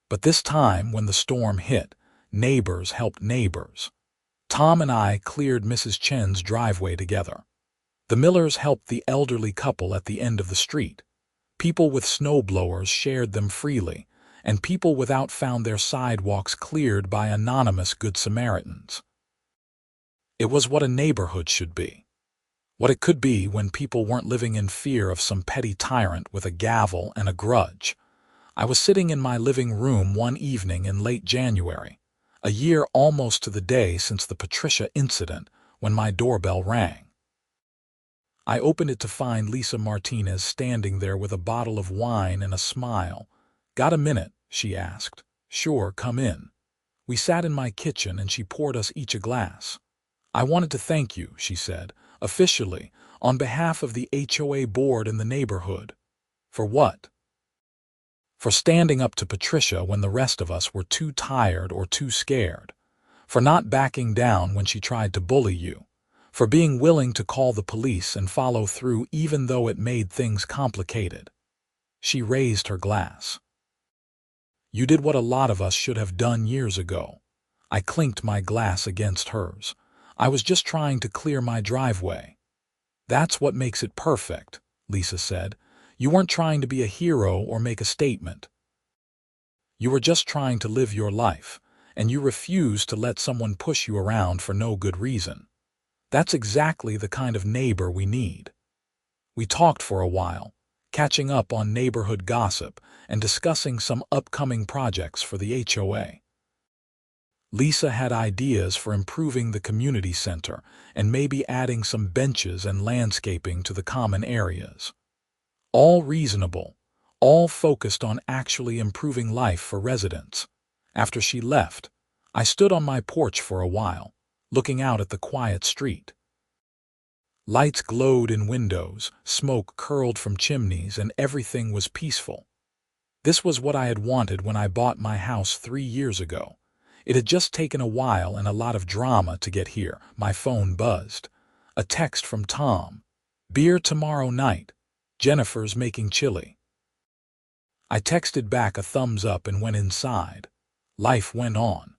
But this time, when the storm hit, neighbors helped neighbors. Tom and I cleared Mrs. Chen's driveway together. The Millers helped the elderly couple at the end of the street. People with snowblowers shared them freely, and people without found their sidewalks cleared by anonymous Good Samaritans. It was what a neighborhood should be. What it could be when people weren't living in fear of some petty tyrant with a gavel and a grudge. I was sitting in my living room one evening in late January, a year almost to the day since the Patricia incident, when my doorbell rang. I opened it to find Lisa Martinez standing there with a bottle of wine and a smile. "Got a minute?" she asked. "Sure, come in." We sat in my kitchen and she poured us each a glass. "I wanted to thank you," she said, "officially, on behalf of the HOA board and the neighborhood." "For what?" "For standing up to Patricia when the rest of us were too tired or too scared. For not backing down when she tried to bully you. For being willing to call the police and follow through even though it made things complicated." She raised her glass. "You did what a lot of us should have done years ago." I clinked my glass against hers. "I was just trying to clear my driveway." "That's what makes it perfect," Lisa said. "You weren't trying to be a hero or make a statement. You were just trying to live your life, and you refused to let someone push you around for no good reason. That's exactly the kind of neighbor we need." We talked for a while, catching up on neighborhood gossip and discussing some upcoming projects for the HOA. Lisa had ideas for improving the community center and maybe adding some benches and landscaping to the common areas. All reasonable, all focused on actually improving life for residents. After she left, I stood on my porch for a while, looking out at the quiet street. Lights glowed in windows, smoke curled from chimneys, and everything was peaceful. This was what I had wanted when I bought my house 3 years ago. It had just taken a while and a lot of drama to get here. My phone buzzed. A text from Tom. "Beer tomorrow night. Jennifer's making chili." I texted back a thumbs up and went inside. Life went on.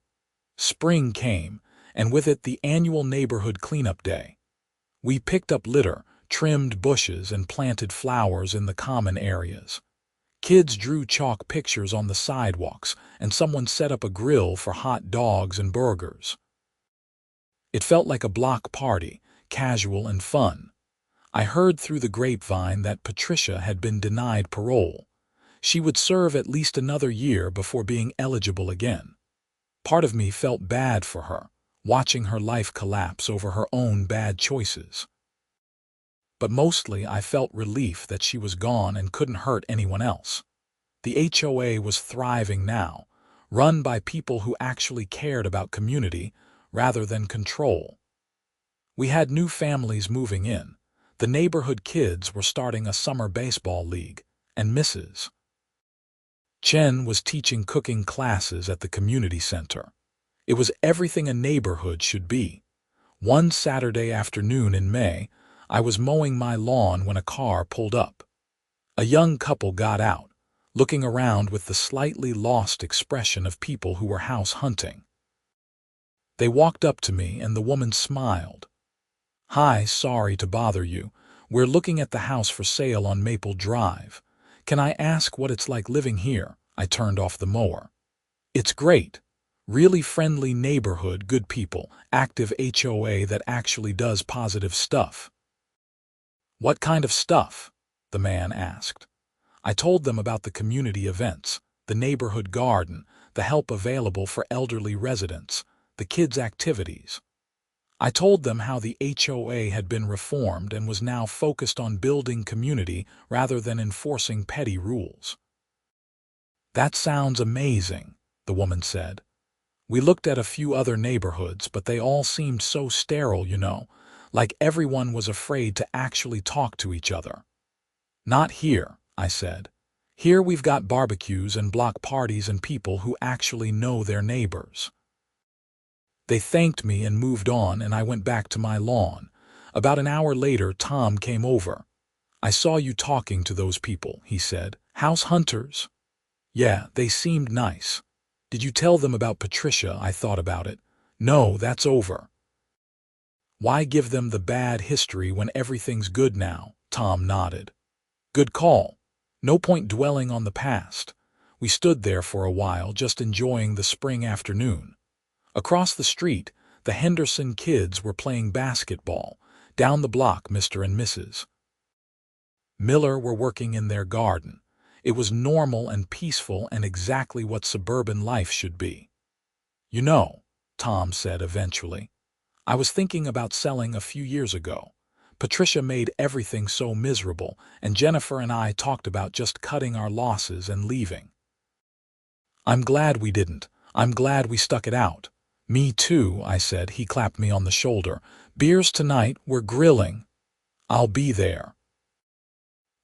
Spring came, and with it the annual neighborhood cleanup day. We picked up litter, trimmed bushes, and planted flowers in the common areas. Kids drew chalk pictures on the sidewalks, and someone set up a grill for hot dogs and burgers. It felt like a block party, casual and fun. I heard through the grapevine that Patricia had been denied parole. She would serve at least another year before being eligible again. Part of me felt bad for her, watching her life collapse over her own bad choices. But mostly I felt relief that she was gone and couldn't hurt anyone else. The HOA was thriving now, run by people who actually cared about community rather than control. We had new families moving in. The neighborhood kids were starting a summer baseball league, and Mrs. Chen was teaching cooking classes at the community center. It was everything a neighborhood should be. One Saturday afternoon in May, I was mowing my lawn when a car pulled up. A young couple got out, looking around with the slightly lost expression of people who were house hunting. They walked up to me and the woman smiled. "Hi, sorry to bother you. We're looking at the house for sale on Maple Drive. Can I ask what it's like living here?" I turned off the mower. "It's great. Really friendly neighborhood, good people, active HOA that actually does positive stuff." "What kind of stuff?" the man asked. I told them about the community events, the neighborhood garden, the help available for elderly residents, the kids' activities. I told them how the HOA had been reformed and was now focused on building community rather than enforcing petty rules. "That sounds amazing," the woman said. "We looked at a few other neighborhoods, but they all seemed so sterile, like everyone was afraid to actually talk to each other." "Not here," I said. "Here we've got barbecues and block parties and people who actually know their neighbors." They thanked me and moved on, and I went back to my lawn. About an hour later, Tom came over. "I saw you talking to those people," he said. "House hunters?" "Yeah, they seemed nice." "Did you tell them about Patricia?" I thought about it. "No, that's over." "Why give them the bad history when everything's good now?" Tom nodded. "Good call. No point dwelling on the past. We stood there for a while, just enjoying the spring afternoon. Across the street, the Henderson kids were playing basketball. Down the block, Mr. and Mrs. Miller were working in their garden. It was normal and peaceful and exactly what suburban life should be. "You know," Tom said eventually, "I was thinking about selling a few years ago. Patricia made everything so miserable, and Jennifer and I talked about just cutting our losses and leaving. I'm glad we didn't. I'm glad we stuck it out." "Me too," I said. He clapped me on the shoulder. "Beers tonight, we're grilling." "I'll be there."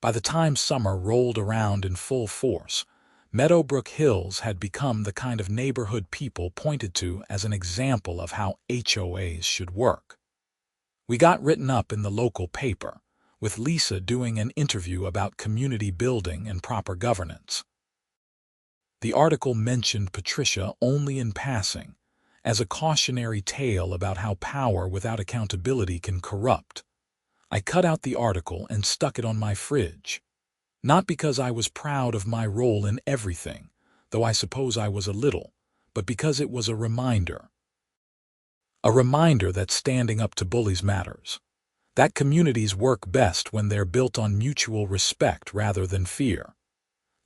By the time summer rolled around in full force, Meadowbrook Hills had become the kind of neighborhood people pointed to as an example of how HOAs should work. We got written up in the local paper, with Lisa doing an interview about community building and proper governance. The article mentioned Patricia only in passing, as a cautionary tale about how power without accountability can corrupt. I cut out the article and stuck it on my fridge. Not because I was proud of my role in everything, though I suppose I was a little, but because it was a reminder. A reminder that standing up to bullies matters. That communities work best when they're built on mutual respect rather than fear.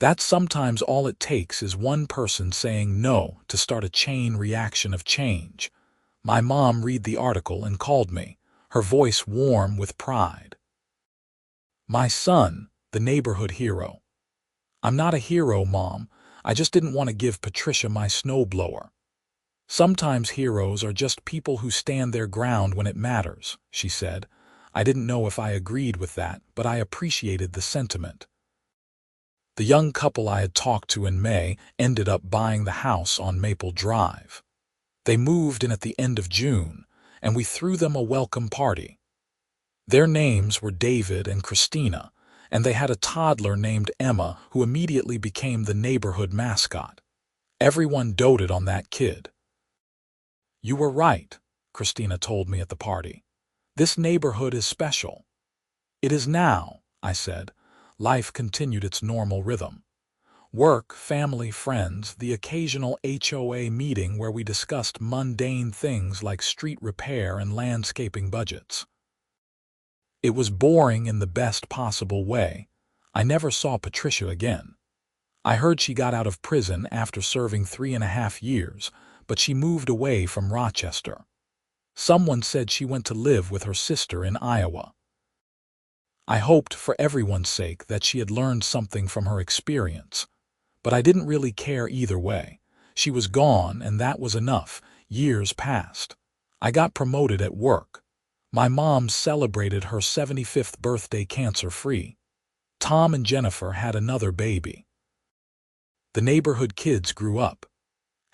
That sometimes all it takes is one person saying no to start a chain reaction of change. My mom read the article and called me, her voice warm with pride. "My son, the neighborhood hero." "I'm not a hero, Mom. I just didn't want to give Patricia my snowblower." "Sometimes heroes are just people who stand their ground when it matters," she said. I didn't know if I agreed with that, but I appreciated the sentiment. The young couple I had talked to in May ended up buying the house on Maple Drive. They moved in at the end of June, and we threw them a welcome party. Their names were David and Christina, and they had a toddler named Emma who immediately became the neighborhood mascot. Everyone doted on that kid. "You were right," Christina told me at the party. "This neighborhood is special." "It is now," I said. Life continued its normal rhythm. Work, family, friends, the occasional HOA meeting where we discussed mundane things like street repair and landscaping budgets. It was boring in the best possible way. I never saw Patricia again. I heard she got out of prison after serving 3.5 years, but she moved away from Rochester. Someone said she went to live with her sister in Iowa. I hoped, for everyone's sake, that she had learned something from her experience. But I didn't really care either way. She was gone, and that was enough. Years passed. I got promoted at work. My mom celebrated her 75th birthday cancer-free. Tom and Jennifer had another baby. The neighborhood kids grew up.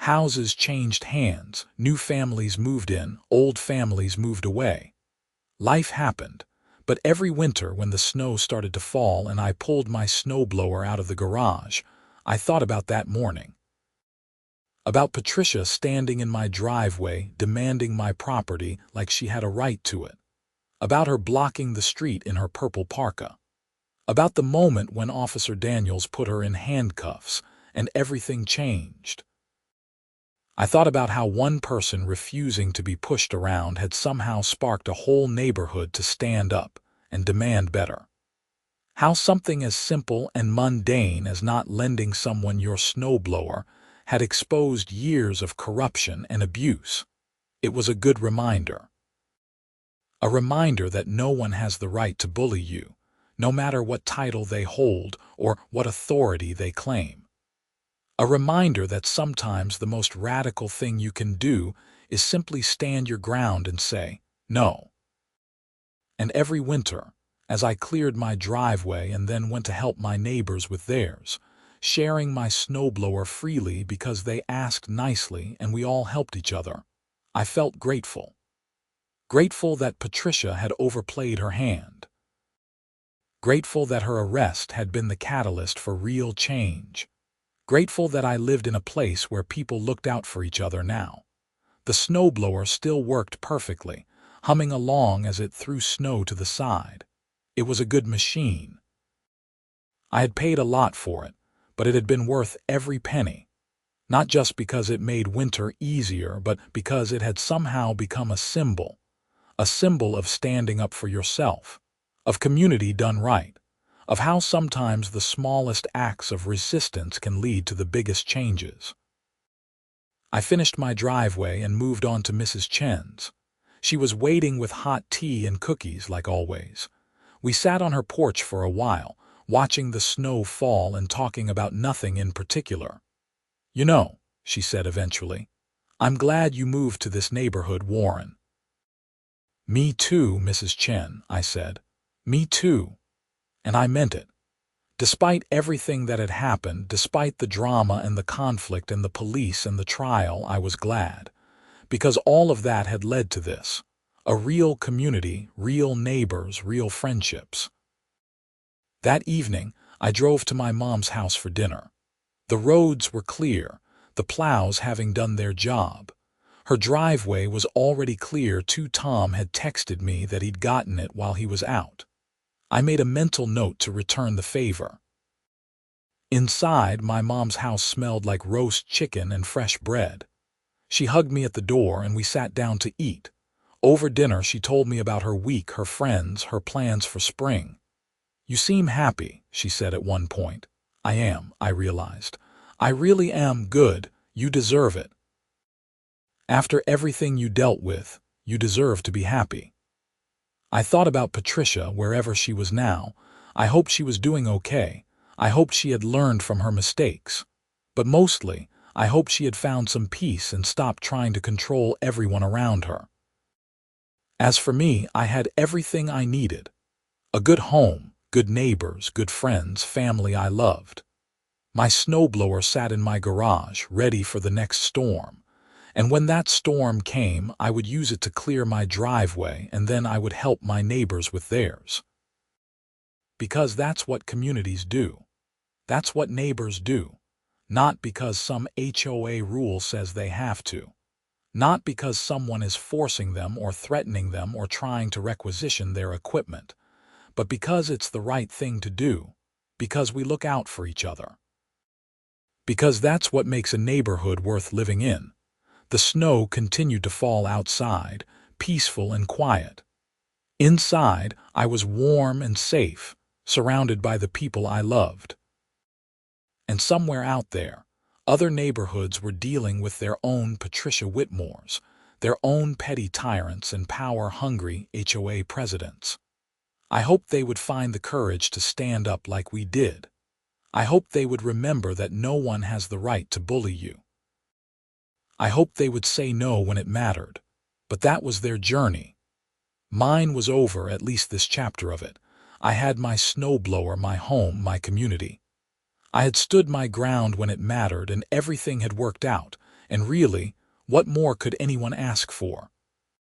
Houses changed hands, new families moved in, old families moved away. Life happened, but every winter when the snow started to fall and I pulled my snowblower out of the garage, I thought about that morning. About Patricia standing in my driveway demanding my property like she had a right to it. About her blocking the street in her purple parka. About the moment when Officer Daniels put her in handcuffs and everything changed. I thought about how one person refusing to be pushed around had somehow sparked a whole neighborhood to stand up and demand better. How something as simple and mundane as not lending someone your snowblower had exposed years of corruption and abuse. It was a good reminder. A reminder that no one has the right to bully you, no matter what title they hold or what authority they claim. A reminder that sometimes the most radical thing you can do is simply stand your ground and say, no. And every winter, as I cleared my driveway and then went to help my neighbors with theirs, sharing my snowblower freely because they asked nicely and we all helped each other, I felt grateful. Grateful that Patricia had overplayed her hand. Grateful that her arrest had been the catalyst for real change. Grateful that I lived in a place where people looked out for each other now. The snowblower still worked perfectly, humming along as it threw snow to the side. It was a good machine. I had paid a lot for it, but it had been worth every penny. Not just because it made winter easier, but because it had somehow become a symbol of standing up for yourself, of community done right, of how sometimes the smallest acts of resistance can lead to the biggest changes. I finished my driveway and moved on to Mrs. Chen's. She was waiting with hot tea and cookies, like always. We sat on her porch for a while, watching the snow fall and talking about nothing in particular. "You know," she said eventually, "I'm glad you moved to this neighborhood, Warren." "Me too, Mrs. Chen," I said. "Me too." And I meant it. Despite everything that had happened, despite the drama and the conflict and the police and the trial, I was glad. Because all of that had led to this. A real community, real neighbors, real friendships. That evening, I drove to my mom's house for dinner. The roads were clear, the plows having done their job. Her driveway was already clear too. Tom had texted me that he'd gotten it while he was out. I made a mental note to return the favor. Inside, my mom's house smelled like roast chicken and fresh bread. She hugged me at the door and we sat down to eat. Over dinner, she told me about her week, her friends, her plans for spring. "You seem happy," she said at one point. "I am," I realized. "I really am. Good. You deserve it. After everything you dealt with, you deserve to be happy." I thought about Patricia, wherever she was now. I hoped she was doing okay. I hoped she had learned from her mistakes. But mostly, I hoped she had found some peace and stopped trying to control everyone around her. As for me, I had everything I needed. A good home, good neighbors, good friends, family I loved. My snowblower sat in my garage, ready for the next storm. And when that storm came, I would use it to clear my driveway, and then I would help my neighbors with theirs. Because that's what communities do. That's what neighbors do. Not because some HOA rule says they have to. Not because someone is forcing them or threatening them or trying to requisition their equipment, but because it's the right thing to do, because we look out for each other. Because that's what makes a neighborhood worth living in. The snow continued to fall outside, peaceful and quiet. Inside, I was warm and safe, surrounded by the people I loved. And somewhere out there, other neighborhoods were dealing with their own Patricia Whitmores, their own petty tyrants and power-hungry HOA presidents. I hoped they would find the courage to stand up like we did. I hoped they would remember that no one has the right to bully you. I hoped they would say no when it mattered, but that was their journey. Mine was over, at least this chapter of it. I had my snowblower, my home, my community. I had stood my ground when it mattered and everything had worked out, and really, what more could anyone ask for?